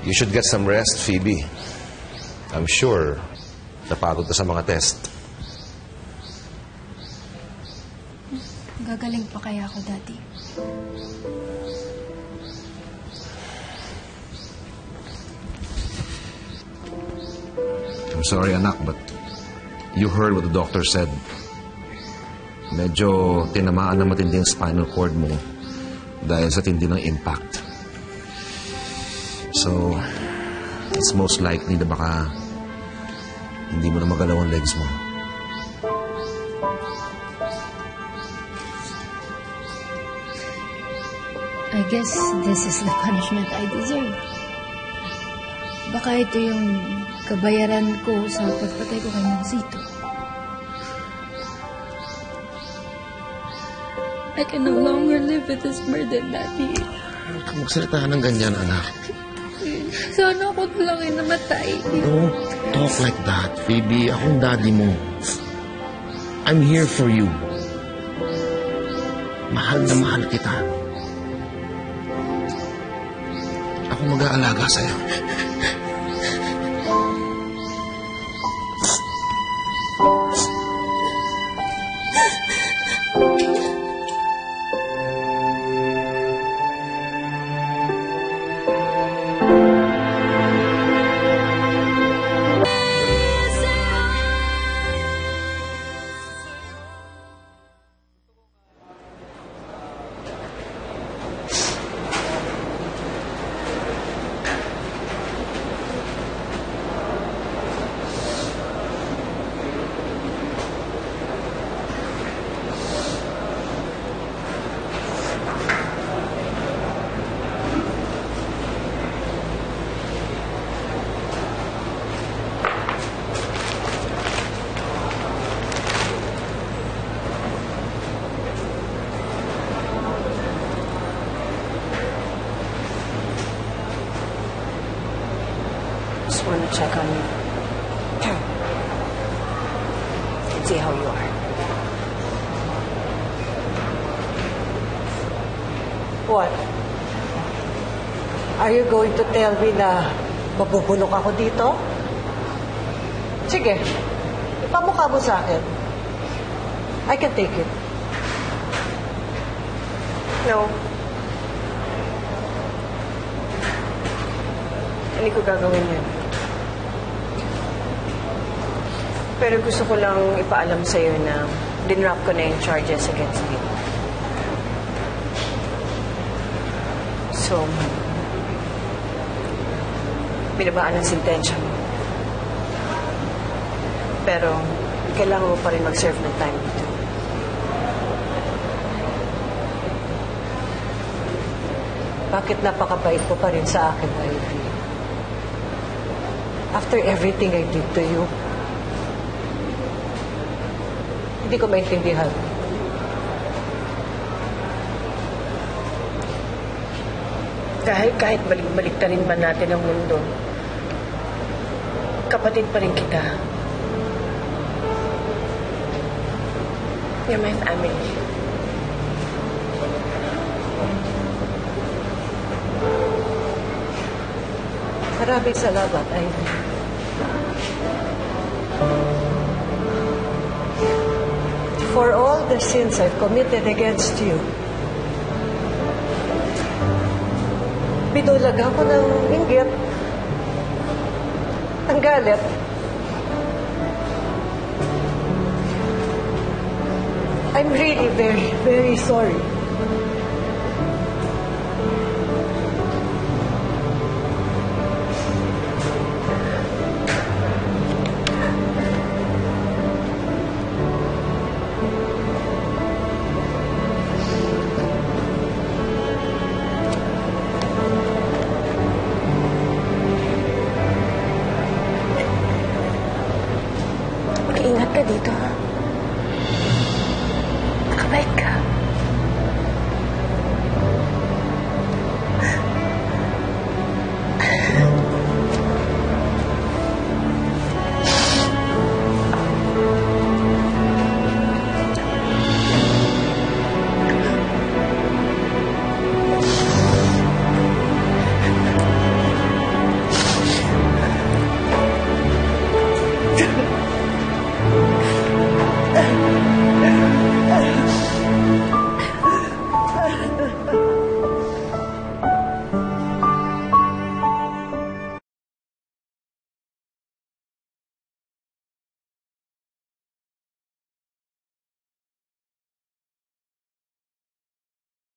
You should get some rest, Phoebe. I'm sure napagod ka sa mga test. Gagaling pa kaya ako, Daddy? I'm sorry, anak, but you heard what the doctor said. Medyo tinamaan na matindi ang spinal cord mo dahil sa tindi ng impact. So, it's most likely na baka hindi mo na magalaw ang legs mo. I guess this is the punishment I deserve. Baka ito yung kabayaran ko sa pagpatay ko kay Monsito. I can no longer live with this burden, Daddy. Huwag kang magsalita ng ganyan, anak. Sana ako lang ay namatay. Don't talk like that, Phoebe. Akong daddy mo. I'm here for you. Mahal na mahal kita. Ako mag-aalaga sa'yo. Just want to check on you. And see how you are. What? Are you going to tell me na mabubulok ako dito? Sige, ipamukha mo sa akin. I can take it. No. Hindi ko gagawin yan. Pero gusto ko lang ipaalam sa'yo na dinrap ko na yung charges against me. So, binabaan ang sentensya mo. Pero, kailangan mo pa rin mag-serve ng time dito. Bakit napakabait ko pa rin sa akin, Ivy? After everything I did to you, hindi ko maintindihan. Kahit balik-baliktarin pa natin ang mundo, kapatid pa rin kita. You're my family. Maraming salamat, Ivy. For all the sins I've committed against you, binulag ako ng inggit, ng galit. I'm really very, very sorry.